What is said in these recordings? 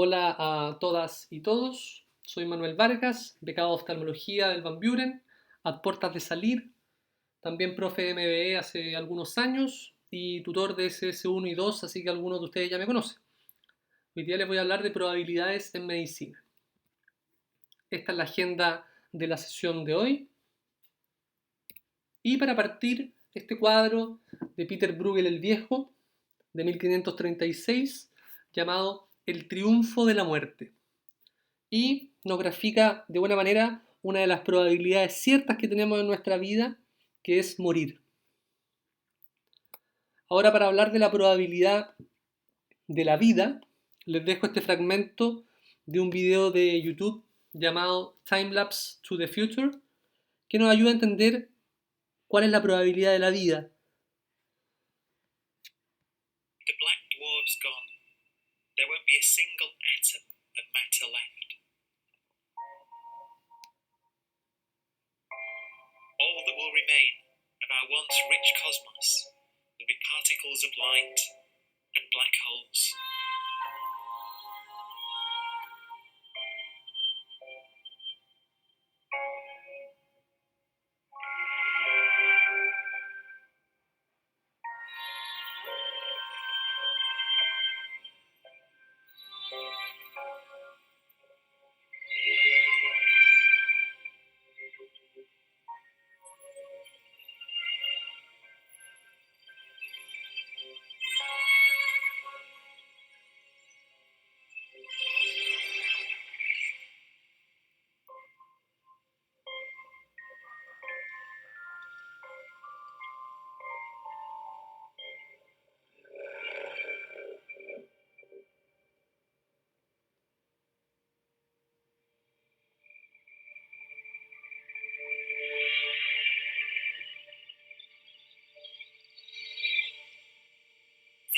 Hola a todas y todos, soy Manuel Vargas, becado de oftalmología del Van Buren, a puertas de salir, también profe de MBE hace algunos años y tutor de SS1 y 2, así que algunos de ustedes ya me conocen. Hoy día les voy a hablar de probabilidades en medicina. Esta es la agenda de la sesión de hoy. Y para partir, este cuadro de Peter Bruegel el Viejo, de 1536, llamado El triunfo de la muerte. Y nos grafica de buena manera una de las probabilidades ciertas que tenemos en nuestra vida, que es morir. Ahora, para hablar de la probabilidad de la vida, les dejo este fragmento de un video de YouTube llamado Timelapse to the Future, que nos ayuda a entender cuál es la probabilidad de la vida. The black dwarf's gone. There won't be a single atom of matter left. All that will remain of our once rich cosmos will be particles of light and black holes.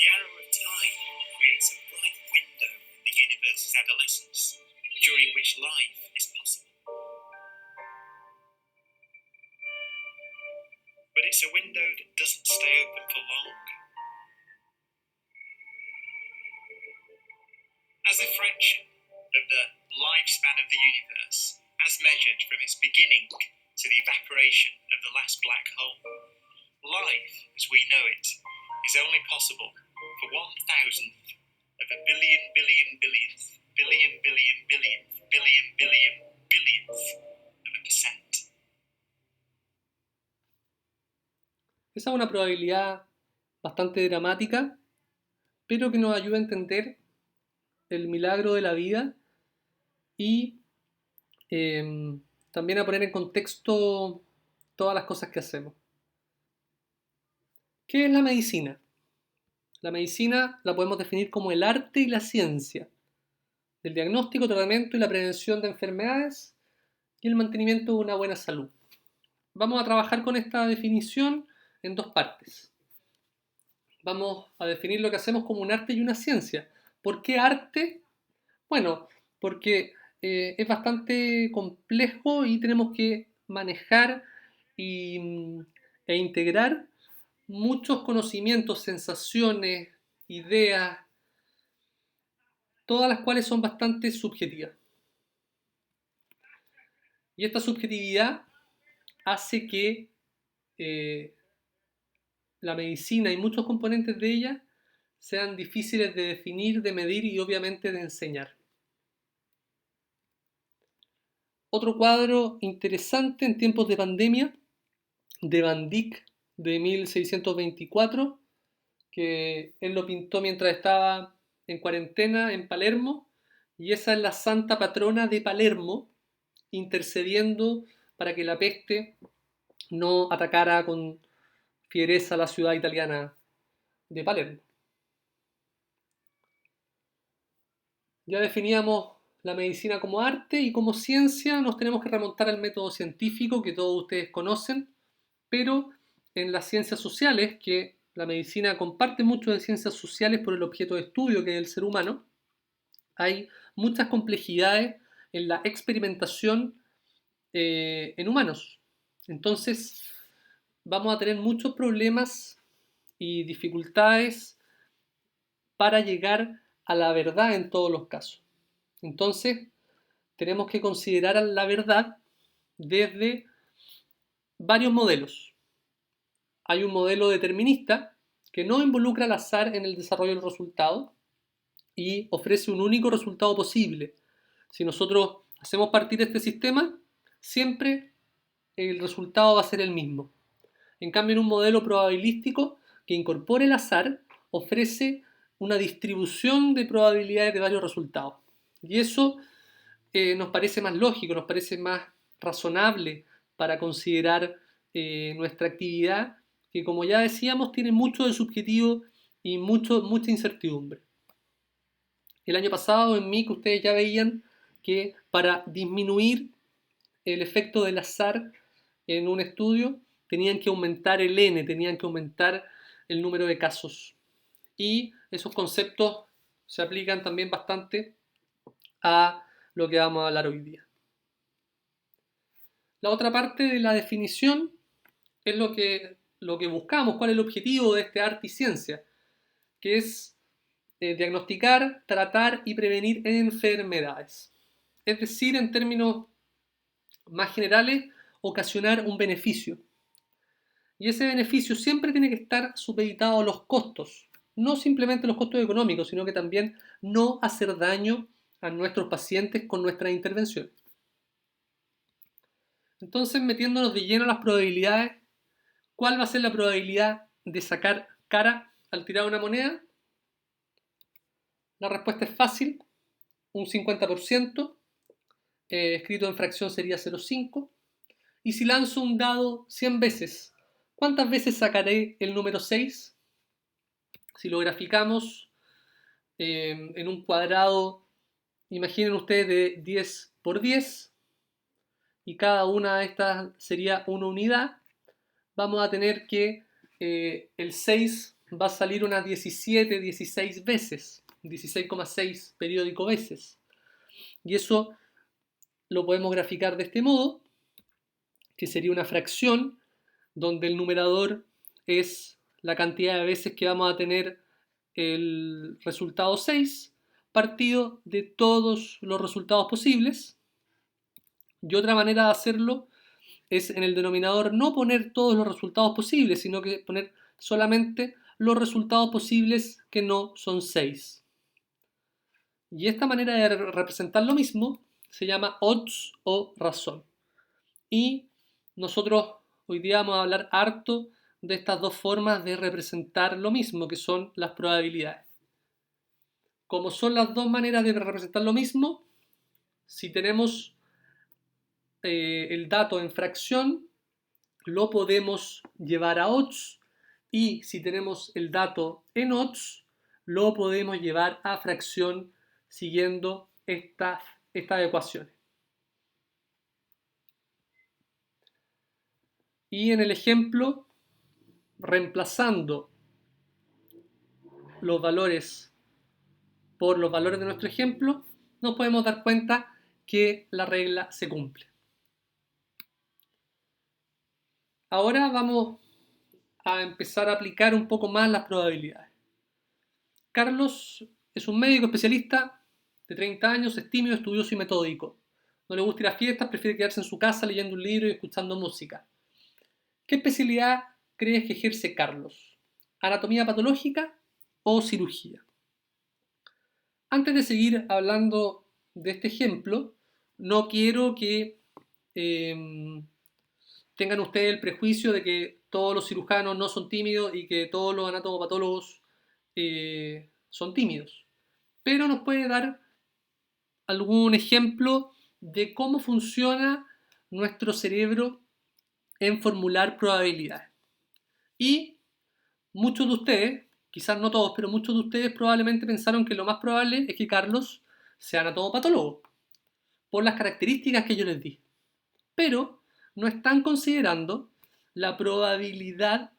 The arrow of time creates a bright window in the universe's adolescence, during which life is possible. But it's a window that doesn't stay open for long. As a fraction of the lifespan of the universe, as measured from its beginning to the evaporation of the last black hole, life, as we know it, is only possible for 1,000th of a billion billion billionth billion billion billionth billion billion billionth of a percent. Esa es una probabilidad bastante dramática, pero que nos ayuda a entender el milagro de la vida y también a poner en contexto todas las cosas que hacemos. ¿Qué es la medicina? La medicina la podemos definir como el arte y la ciencia del diagnóstico, tratamiento y la prevención de enfermedades y el mantenimiento de una buena salud. Vamos a trabajar con esta definición en dos partes. Vamos a definir lo que hacemos como un arte y una ciencia. ¿Por qué arte? Bueno, porque es bastante complejo y tenemos que manejar e integrar muchos conocimientos, sensaciones, ideas, todas las cuales son bastante subjetivas. Y esta subjetividad hace que la medicina y muchos componentes de ella sean difíciles de definir, de medir y obviamente de enseñar. Otro cuadro interesante en tiempos de pandemia, de Van Dyck, de 1624, que él lo pintó mientras estaba en cuarentena en Palermo, y esa es la santa patrona de Palermo, intercediendo para que la peste no atacara con fiereza a la ciudad italiana de Palermo. Ya definíamos la medicina como arte y como ciencia nos tenemos que remontar al método científico que todos ustedes conocen, pero en las ciencias sociales, que la medicina comparte mucho de ciencias sociales por el objeto de estudio que es el ser humano, hay muchas complejidades en la experimentación en humanos. Entonces, vamos a tener muchos problemas y dificultades para llegar a la verdad en todos los casos. Entonces, tenemos que considerar la verdad desde varios modelos. Hay un modelo determinista que no involucra al azar en el desarrollo del resultado y ofrece un único resultado posible. Si nosotros hacemos partir este sistema, siempre el resultado va a ser el mismo. En cambio, en un modelo probabilístico que incorpore el azar, ofrece una distribución de probabilidades de varios resultados. Y eso nos parece más lógico, nos parece más razonable para considerar nuestra actividad, que como ya decíamos, tiene mucho de subjetivo y mucha incertidumbre. El año pasado en MIC ustedes ya veían que para disminuir el efecto del azar en un estudio tenían que aumentar el N, tenían que aumentar el número de casos. Y esos conceptos se aplican también bastante a lo que vamos a hablar hoy día. La otra parte de la definición es lo que buscamos, cuál es el objetivo de este arte y ciencia, que es diagnosticar, tratar y prevenir enfermedades. Es decir, en términos más generales, ocasionar un beneficio. Y ese beneficio siempre tiene que estar supeditado a los costos, no simplemente los costos económicos, sino que también no hacer daño a nuestros pacientes con nuestras intervenciones. Entonces, metiéndonos de lleno a las probabilidades, ¿cuál va a ser la probabilidad de sacar cara al tirar una moneda? La respuesta es fácil, un 50%, escrito en fracción sería 0,5. Y si lanzo un dado 100 veces, ¿cuántas veces sacaré el número 6? Si lo graficamos en un cuadrado, imaginen ustedes de 10 por 10, y cada una de estas sería una unidad, vamos a tener que el 6 va a salir unas 17, 16 veces, 16,6 periódico veces. Y eso lo podemos graficar de este modo, que sería una fracción donde el numerador es la cantidad de veces que vamos a tener el resultado 6 partido de todos los resultados posibles. Y otra manera de hacerlo es en el denominador no poner todos los resultados posibles, sino que poner solamente los resultados posibles que no son 6. Y esta manera de representar lo mismo se llama odds o razón. Y nosotros hoy día vamos a hablar harto de estas dos formas de representar lo mismo, que son las probabilidades. Como son las dos maneras de representar lo mismo, si tenemos el dato en fracción, lo podemos llevar a odds, y si tenemos el dato en odds, lo podemos llevar a fracción siguiendo estas ecuaciones. Y en el ejemplo, reemplazando los valores por los valores de nuestro ejemplo, nos podemos dar cuenta que la regla se cumple. Ahora vamos a empezar a aplicar un poco más las probabilidades. Carlos es un médico especialista de 30 años, es tímido, estudioso y metódico. No le gusta ir a fiestas, prefiere quedarse en su casa leyendo un libro y escuchando música. ¿Qué especialidad crees que ejerce Carlos? ¿Anatomía patológica o cirugía? Antes de seguir hablando de este ejemplo, no quiero que tengan ustedes el prejuicio de que todos los cirujanos no son tímidos y que todos los anatomopatólogos son tímidos. Pero nos puede dar algún ejemplo de cómo funciona nuestro cerebro en formular probabilidades. Y muchos de ustedes, quizás no todos, pero muchos de ustedes probablemente pensaron que lo más probable es que Carlos sea anatomopatólogo, por las características que yo les di. Pero no están considerando la probabilidad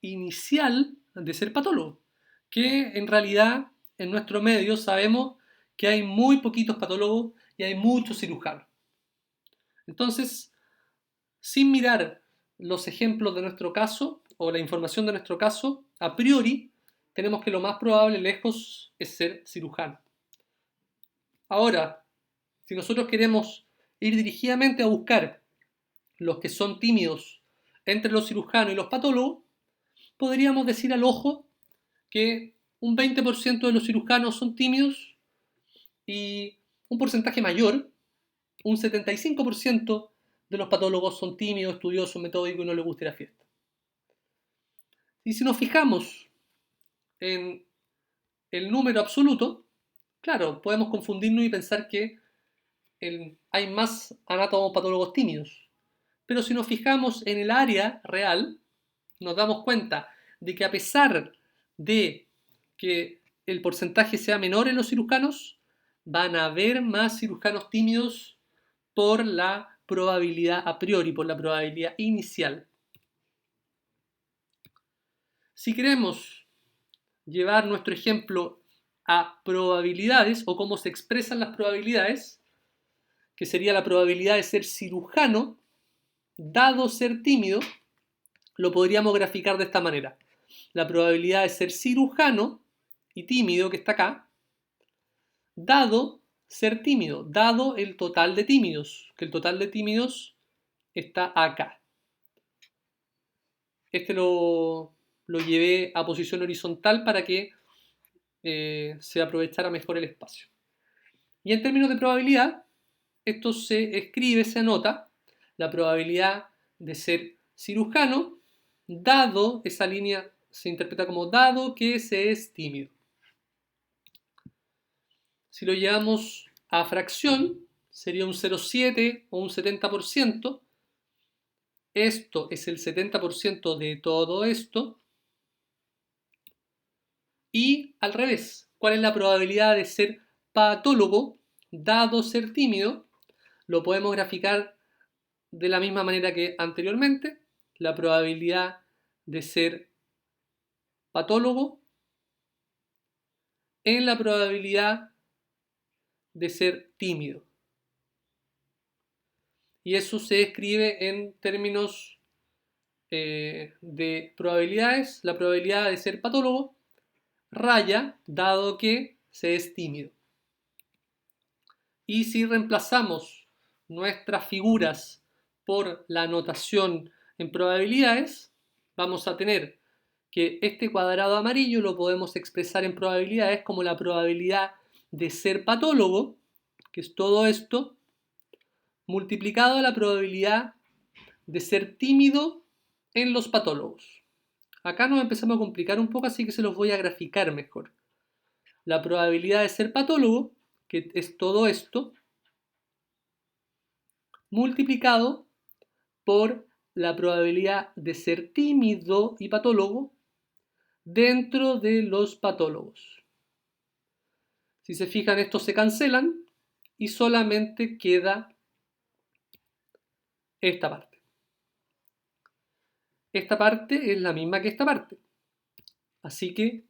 inicial de ser patólogo, que en realidad en nuestro medio sabemos que hay muy poquitos patólogos y hay muchos cirujanos. Entonces, sin mirar los ejemplos de nuestro caso o la información de nuestro caso, a priori tenemos que lo más probable lejos es ser cirujano. Ahora, Si nosotros queremos ir dirigidamente a buscar los que son tímidos entre los cirujanos y los patólogos, podríamos decir al ojo que un 20% de los cirujanos son tímidos y un porcentaje mayor, un 75% de los patólogos son tímidos, estudiosos, metódicos y no les gusta la fiesta. Y si nos fijamos en el número absoluto, claro, podemos confundirnos y pensar que hay más anatomopatólogos tímidos. Pero si nos fijamos en el área real, nos damos cuenta de que a pesar de que el porcentaje sea menor en los cirujanos, van a haber más cirujanos tímidos por la probabilidad a priori, por la probabilidad inicial. Si queremos llevar nuestro ejemplo a probabilidades o cómo se expresan las probabilidades, que sería la probabilidad de ser cirujano, dado ser tímido, lo podríamos graficar de esta manera. La probabilidad de ser cirujano y tímido, que está acá, dado ser tímido, dado el total de tímidos, que el total de tímidos está acá. Este lo llevé a posición horizontal para que se aprovechara mejor el espacio. Y en términos de probabilidad, esto se escribe, se anota, la probabilidad de ser cirujano, dado, esa línea se interpreta como dado que se es tímido. Si lo llevamos a fracción, sería un 0,7 o un 70%. Esto es el 70% de todo esto. Y al revés, ¿cuál es la probabilidad de ser patólogo dado ser tímido? Lo podemos graficar de la misma manera que anteriormente. La probabilidad de ser patólogo en la probabilidad de ser tímido. Y eso se escribe en términos de probabilidades. La probabilidad de ser patólogo raya dado que se es tímido. Y si reemplazamos nuestras figuras por la notación en probabilidades, vamos a tener que este cuadrado amarillo lo podemos expresar en probabilidades como la probabilidad de ser patólogo, que es todo esto, multiplicado a la probabilidad de ser tímido en los patólogos. Acá nos empezamos a complicar un poco, así que se los voy a graficar mejor. La probabilidad de ser patólogo, que es todo esto, multiplicado por la probabilidad de ser tímido y patólogo dentro de los patólogos. Si se fijan, estos se cancelan y solamente queda esta parte. Esta parte es la misma que esta parte, así que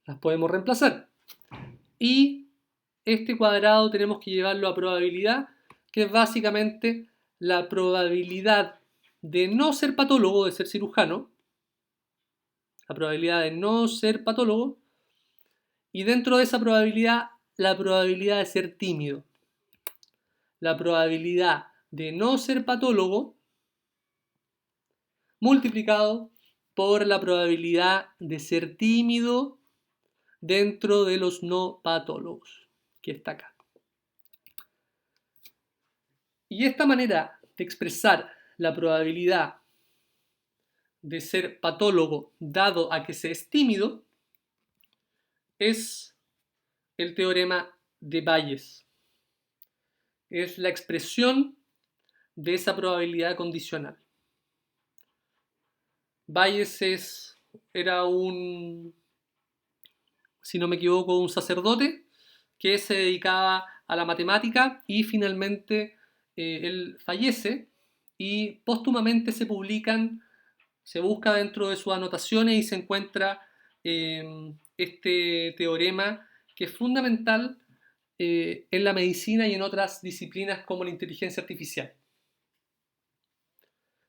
las podemos reemplazar. Y este cuadrado tenemos que llevarlo a probabilidad, que es básicamente la probabilidad de no ser patólogo, de ser cirujano, la probabilidad de no ser patólogo, y dentro de esa probabilidad, la probabilidad de ser tímido. La probabilidad de no ser patólogo multiplicado por la probabilidad de ser tímido dentro de los no patólogos, que está acá. Y esta manera de expresar la probabilidad de ser patólogo dado a que se es tímido es el teorema de Bayes. Es la expresión de esa probabilidad condicional. Bayes era si no me equivoco, un sacerdote que se dedicaba a la matemática y finalmente él fallece y póstumamente se busca dentro de sus anotaciones y se encuentra este teorema que es fundamental en la medicina y en otras disciplinas como la inteligencia artificial.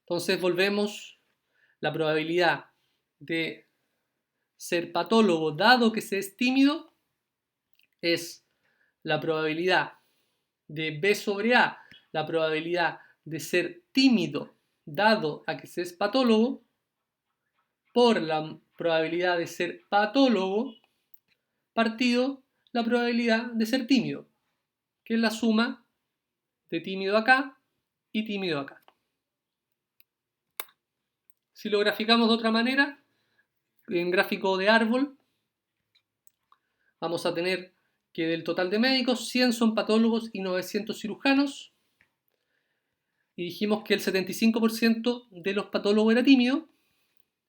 Entonces volvemos, la probabilidad de ser patólogo dado que se es tímido es la probabilidad de B sobre A, la probabilidad de ser tímido dado a que se es patólogo, por la probabilidad de ser patólogo, partido la probabilidad de ser tímido, que es la suma de tímido acá y tímido acá. Si lo graficamos de otra manera, en gráfico de árbol, vamos a tener que del total de médicos, 100 son patólogos y 900 cirujanos. Y dijimos que el 75% de los patólogos era tímido,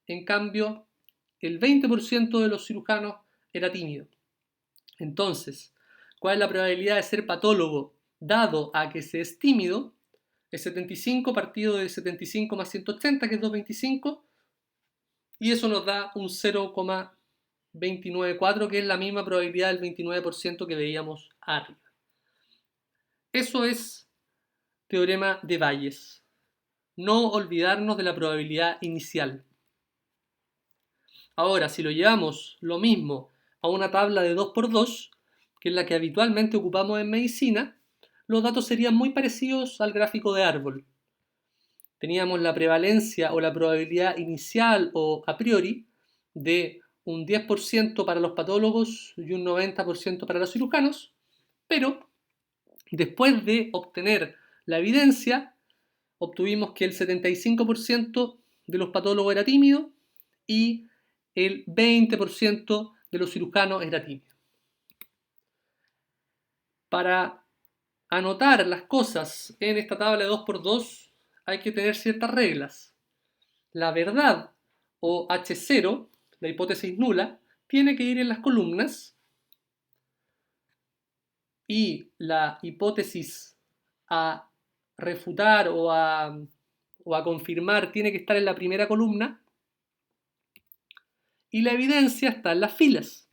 en cambio el 20% de los cirujanos era tímido. Entonces, ¿cuál es la probabilidad de ser patólogo dado a que se es tímido? Es 75 partido de 75 más 180, que es 225, y eso nos da un 0,294, que es la misma probabilidad del 29% que veíamos arriba. Eso es teorema de Bayes. No olvidarnos de la probabilidad inicial. Ahora, si lo llevamos lo mismo a una tabla de 2×2, que es la que habitualmente ocupamos en medicina, los datos serían muy parecidos al gráfico de árbol. Teníamos la prevalencia o la probabilidad inicial o a priori de un 10% para los patólogos y un 90% para los cirujanos, pero después de obtener la evidencia, obtuvimos que el 75% de los patólogos era tímido y el 20% de los cirujanos era tímido. Para anotar las cosas en esta tabla de 2×2 hay que tener ciertas reglas. La verdad o H0, la hipótesis nula, tiene que ir en las columnas y la hipótesis a refutar o a confirmar tiene que estar en la primera columna y la evidencia está en las filas,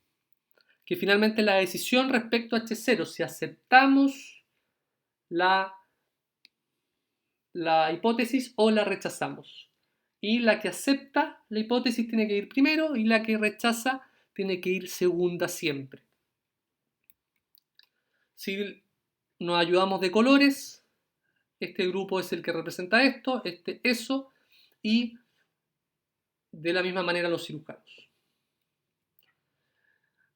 que finalmente es la decisión respecto a H0, si aceptamos la hipótesis o la rechazamos. Y la que acepta la hipótesis tiene que ir primero y la que rechaza tiene que ir segunda siempre. Si nos ayudamos de colores, este grupo es el que representa esto, este eso, y de la misma manera los cirujanos.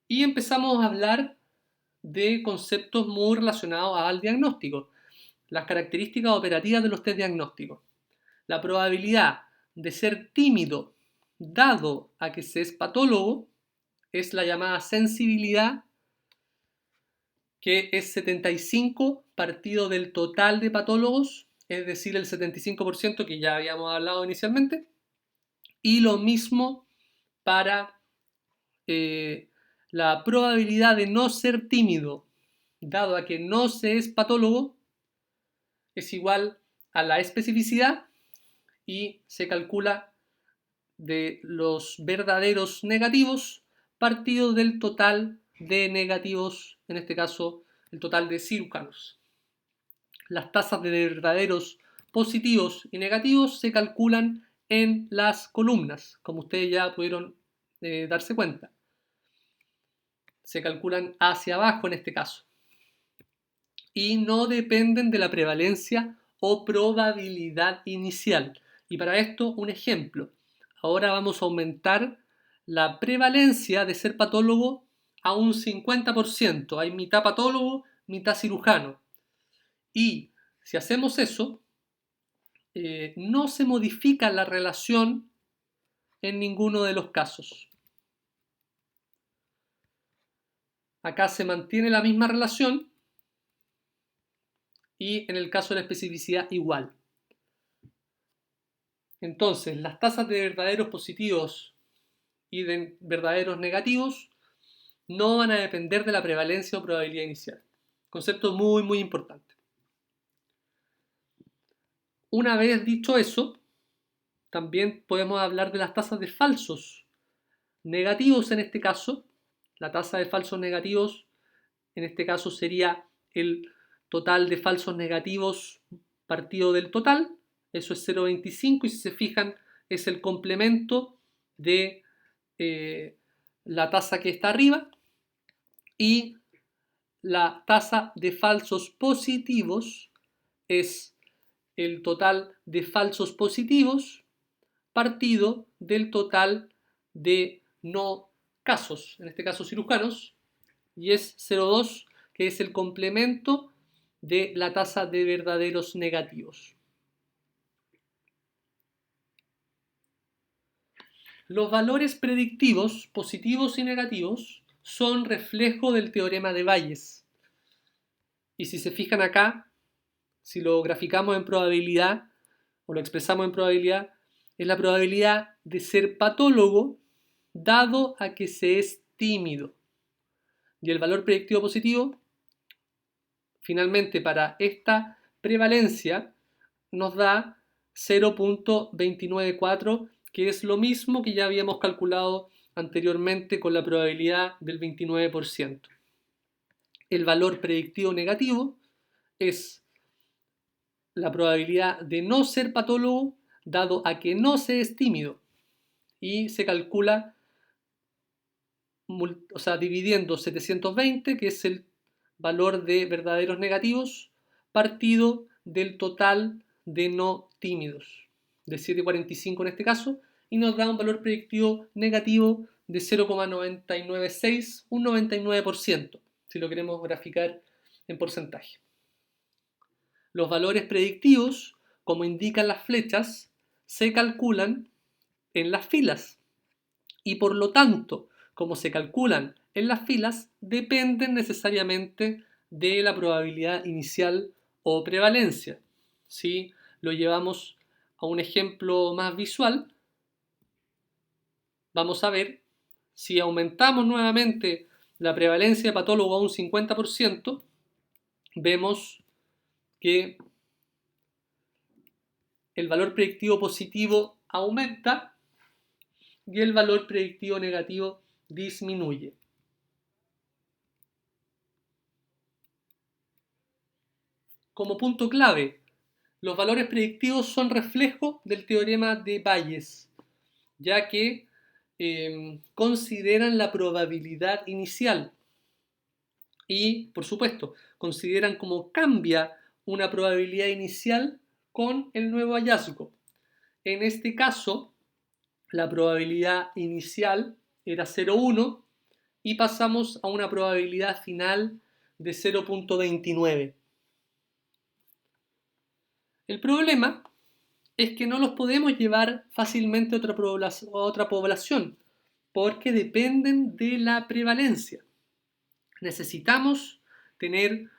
Y empezamos a hablar de conceptos muy relacionados al diagnóstico, las características operativas de los test diagnósticos. La probabilidad de ser tímido dado a que se es patólogo es la llamada sensibilidad, que es 75 partido del total de patólogos, es decir, el 75% que ya habíamos hablado inicialmente, y lo mismo para la probabilidad de no ser tímido dado a que no se es patólogo es igual a la especificidad y se calcula de los verdaderos negativos partido del total de negativos, en este caso el total de cirujanos. Las tasas de verdaderos positivos y negativos se calculan en las columnas, como ustedes ya pudieron darse cuenta. Se calculan hacia abajo en este caso. Y no dependen de la prevalencia o probabilidad inicial. Y para esto, un ejemplo. Ahora vamos a aumentar la prevalencia de ser patólogo a un 50%. Hay mitad patólogo, mitad cirujano. Y si hacemos eso, no se modifica la relación en ninguno de los casos. Acá se mantiene la misma relación y en el caso de la especificidad igual. Entonces, las tasas de verdaderos positivos y de verdaderos negativos no van a depender de la prevalencia o probabilidad inicial. Concepto muy, muy importante. Una vez dicho eso, también podemos hablar de las tasas de falsos negativos en este caso. La tasa de falsos negativos en este caso sería el total de falsos negativos partido del total. Eso es 0,25 y si se fijan es el complemento de la tasa que está arriba y la tasa de falsos positivos es el total de falsos positivos partido del total de no casos, en este caso cirujanos, y es 0,2, que es el complemento de la tasa de verdaderos negativos. Los valores predictivos, positivos y negativos, son reflejo del teorema de Bayes. Y si se fijan acá, si lo graficamos en probabilidad, o lo expresamos en probabilidad, es la probabilidad de ser patólogo dado a que se es tímido. Y el valor predictivo positivo, finalmente para esta prevalencia, nos da 0,294, que es lo mismo que ya habíamos calculado anteriormente con la probabilidad del 29%. El valor predictivo negativo es la probabilidad de no ser patólogo dado a que no se es tímido y se calcula dividiendo 720, que es el valor de verdaderos negativos, partido del total de no tímidos, de 7,45 en este caso, y nos da un valor predictivo negativo de 0,996, un 99%, si lo queremos graficar en porcentaje. Los valores predictivos, como indican las flechas, se calculan en las filas y por lo tanto, como se calculan en las filas, dependen necesariamente de la probabilidad inicial o prevalencia. Si lo llevamos a un ejemplo más visual, vamos a ver si aumentamos nuevamente la prevalencia de patólogo a un 50%, vemos que el valor predictivo positivo aumenta y el valor predictivo negativo disminuye. Como punto clave, los valores predictivos son reflejo del teorema de Bayes, ya que consideran la probabilidad inicial y, por supuesto, consideran cómo cambia una probabilidad inicial con el nuevo hallazgo. En este caso, la probabilidad inicial era 0,1 y pasamos a una probabilidad final de 0,29. El problema es que no los podemos llevar fácilmente a otra población porque dependen de la prevalencia. Necesitamos tener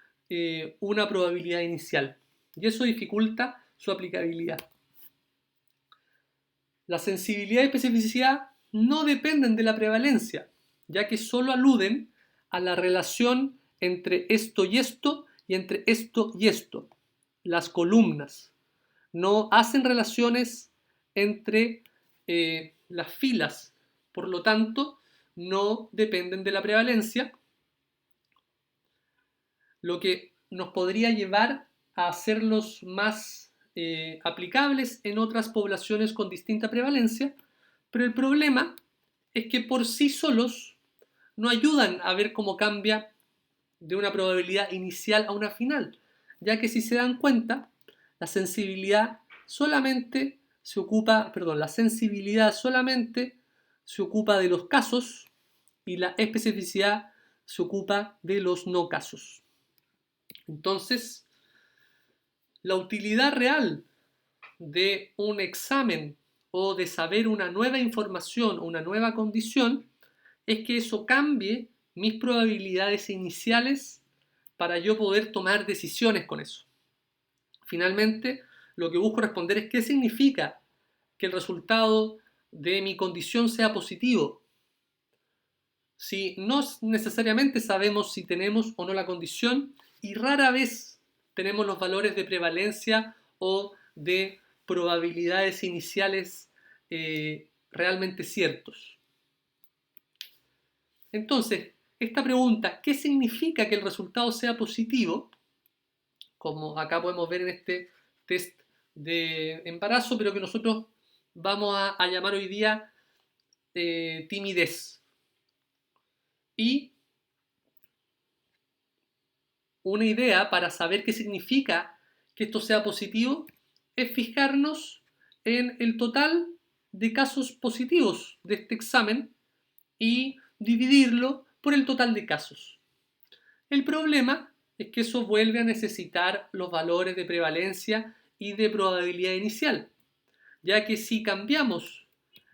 una probabilidad inicial y eso dificulta su aplicabilidad. La sensibilidad y especificidad no dependen de la prevalencia, ya que solo aluden a la relación entre esto y esto y entre esto y esto, las columnas. No hacen relaciones entre las filas, por lo tanto, no dependen de la prevalencia, lo que nos podría llevar a hacerlos más aplicables en otras poblaciones con distinta prevalencia, pero el problema es que por sí solos no ayudan a ver cómo cambia de una probabilidad inicial a una final, ya que si se dan cuenta, la sensibilidad solamente se ocupa de los casos y la especificidad se ocupa de los no casos. Entonces, la utilidad real de un examen o de saber una nueva información o una nueva condición es que eso cambie mis probabilidades iniciales para yo poder tomar decisiones con eso. Finalmente, lo que busco responder es qué significa que el resultado de mi condición sea positivo. Si no necesariamente sabemos si tenemos o no la condición y rara vez tenemos los valores de prevalencia o de probabilidades iniciales realmente ciertos. Entonces, esta pregunta, ¿qué significa que el resultado sea positivo? Como acá podemos ver en este test de embarazo, pero que nosotros vamos a llamar hoy día timidez. Y una idea para saber qué significa que esto sea positivo es fijarnos en el total de casos positivos de este examen y dividirlo por el total de casos. El problema es que eso vuelve a necesitar los valores de prevalencia y de probabilidad inicial, ya que si cambiamos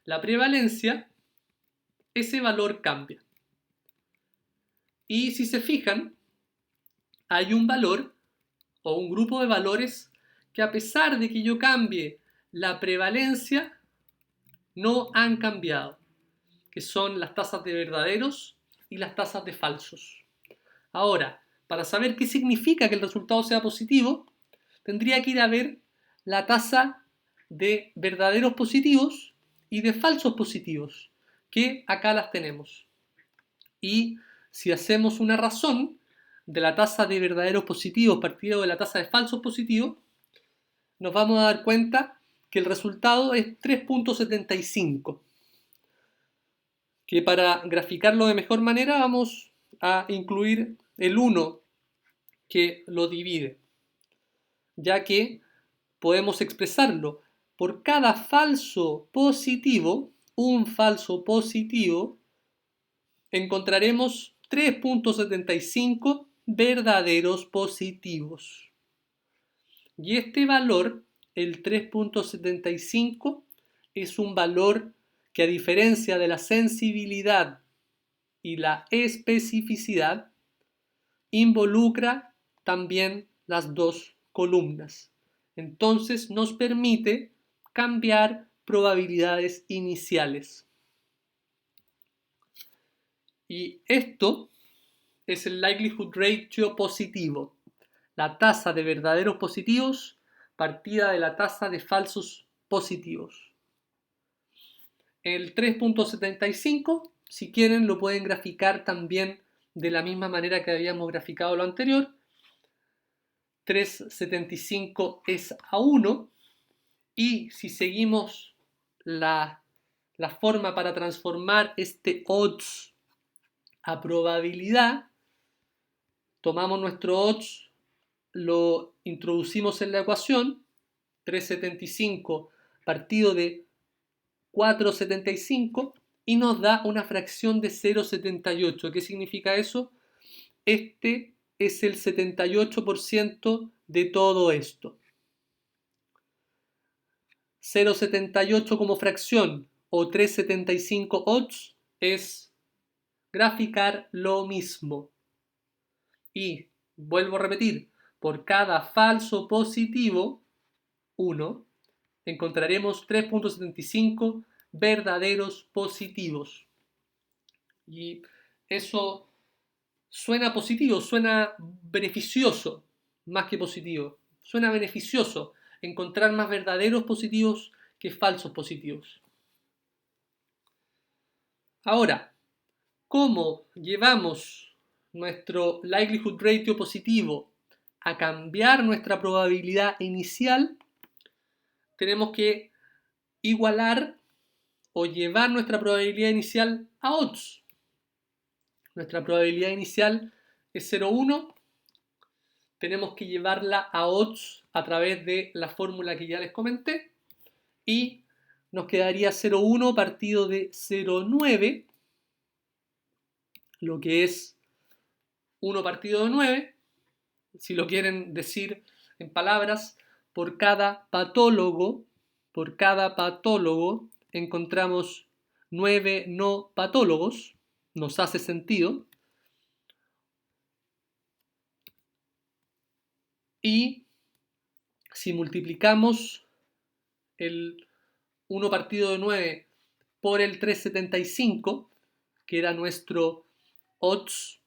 la prevalencia, ese valor cambia. Y si se fijan, hay un valor o un grupo de valores que, a pesar de que yo cambie la prevalencia, no han cambiado, que son las tasas de verdaderos y las tasas de falsos. Ahora, para saber qué significa que el resultado sea positivo, tendría que ir a ver la tasa de verdaderos positivos y de falsos positivos, que acá las tenemos. Y si hacemos una razón de la tasa de verdaderos positivos partido de la tasa de falsos positivos, nos vamos a dar cuenta que el resultado es 3.75. Que para graficarlo de mejor manera vamos a incluir el 1 que lo divide, ya que podemos expresarlo por cada falso positivo, un falso positivo, encontraremos 3.75 verdaderos positivos. Y este valor, el 3.75, es un valor que, a diferencia de la sensibilidad y la especificidad, involucra también las dos columnas. Entonces nos permite cambiar probabilidades iniciales. Y esto es el likelihood ratio positivo, la tasa de verdaderos positivos partida de la tasa de falsos positivos. El 3.75, si quieren, lo pueden graficar también de la misma manera que habíamos graficado lo anterior. 3.75 es a 1, y si seguimos la forma para transformar este odds a probabilidad, tomamos nuestro odds, lo introducimos en la ecuación, 3.75 partido de 4.75, y nos da una fracción de 0.78. ¿Qué significa eso? Este es el 78% de todo esto. 0.78 como fracción o 3.75 odds es graficar lo mismo. Y vuelvo a repetir, por cada falso positivo, 1, encontraremos 3.75 verdaderos positivos. Y eso suena positivo, suena beneficioso, más que positivo. Suena beneficioso encontrar más verdaderos positivos que falsos positivos. Ahora, ¿cómo llevamos nuestro likelihood ratio positivo a cambiar nuestra probabilidad inicial? Tenemos que igualar o llevar nuestra probabilidad inicial a odds. Nuestra probabilidad inicial es 0,1. Tenemos que llevarla a odds a través de la fórmula que ya les comenté. Y nos quedaría 0,1 partido de 0,9, lo que es 1 partido de 9. Si lo quieren decir en palabras, por cada patólogo encontramos 9 no patólogos. Nos hace sentido. Y si multiplicamos el 1 partido de 9 por el 3.75, que era nuestro odds,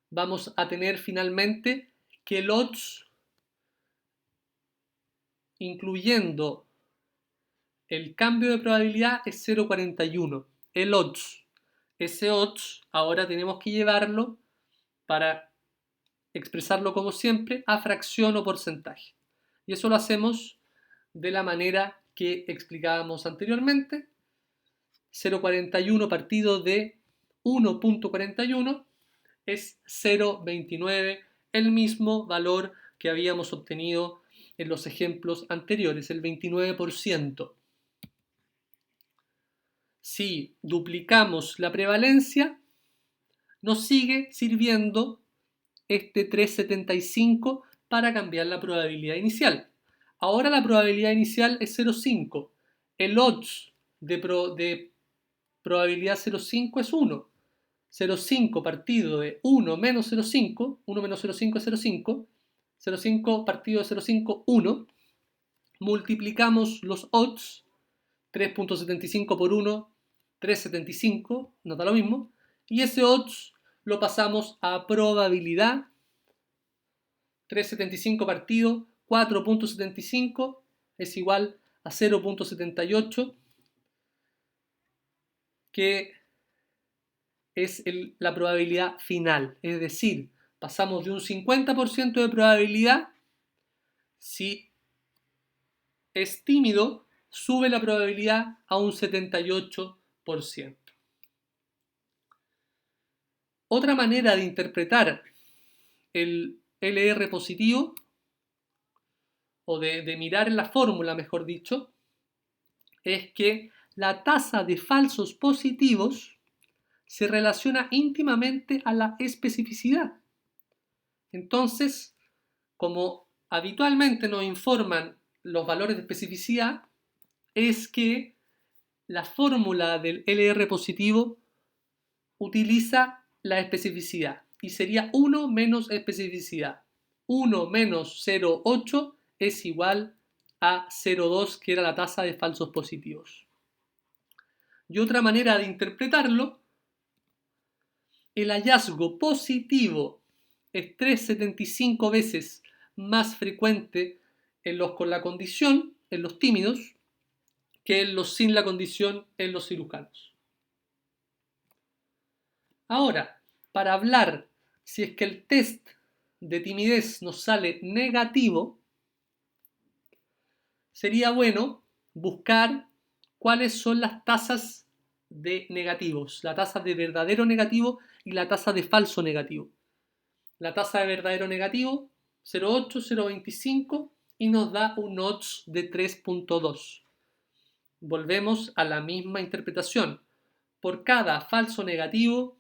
vamos a tener finalmente que el odds, incluyendo el cambio de probabilidad, es 0,41. El odds. Ese odds ahora tenemos que llevarlo, para expresarlo como siempre, a fracción o porcentaje. Y eso lo hacemos de la manera que explicábamos anteriormente. 0,41 partido de 1.41 es 0,29, el mismo valor que habíamos obtenido en los ejemplos anteriores, el 29%. Si duplicamos la prevalencia, nos sigue sirviendo este 3,75 para cambiar la probabilidad inicial. Ahora la probabilidad inicial es 0,5. El odds de probabilidad 0,5 es 1. 0,5 partido de 1 menos 0,5, 1 menos 0,5 es 0,5, 0,5 partido de 0,5, 1. Multiplicamos los odds, 3,75 por 1, 3,75, nos da lo mismo, y ese odds lo pasamos a probabilidad, 3,75 partido 4,75 es igual a 0,78, que es la probabilidad final. Es decir, pasamos de un 50% de probabilidad, si es tímido, sube la probabilidad a un 78%. Otra manera de interpretar el LR positivo, o de mirar en la fórmula, mejor dicho, es que la tasa de falsos positivos se relaciona íntimamente a la especificidad. Entonces, como habitualmente nos informan los valores de especificidad, es que la fórmula del LR positivo utiliza la especificidad y sería 1 menos especificidad. 1 menos 0,8 es igual a 0,2, que era la tasa de falsos positivos. Y otra manera de interpretarlo, el hallazgo positivo es 3,75 veces más frecuente en los con la condición, en los tímidos, que en los sin la condición, en los cirujanos. Ahora, para hablar si es que el test de timidez nos sale negativo, sería bueno buscar cuáles son las tasas de negativos, la tasa de verdadero negativo y la tasa de falso negativo. La tasa de verdadero negativo, 0,8, 0,25, y nos da un odds de 3,2. Volvemos a la misma interpretación. Por cada falso negativo,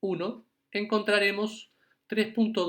1, encontraremos 3,2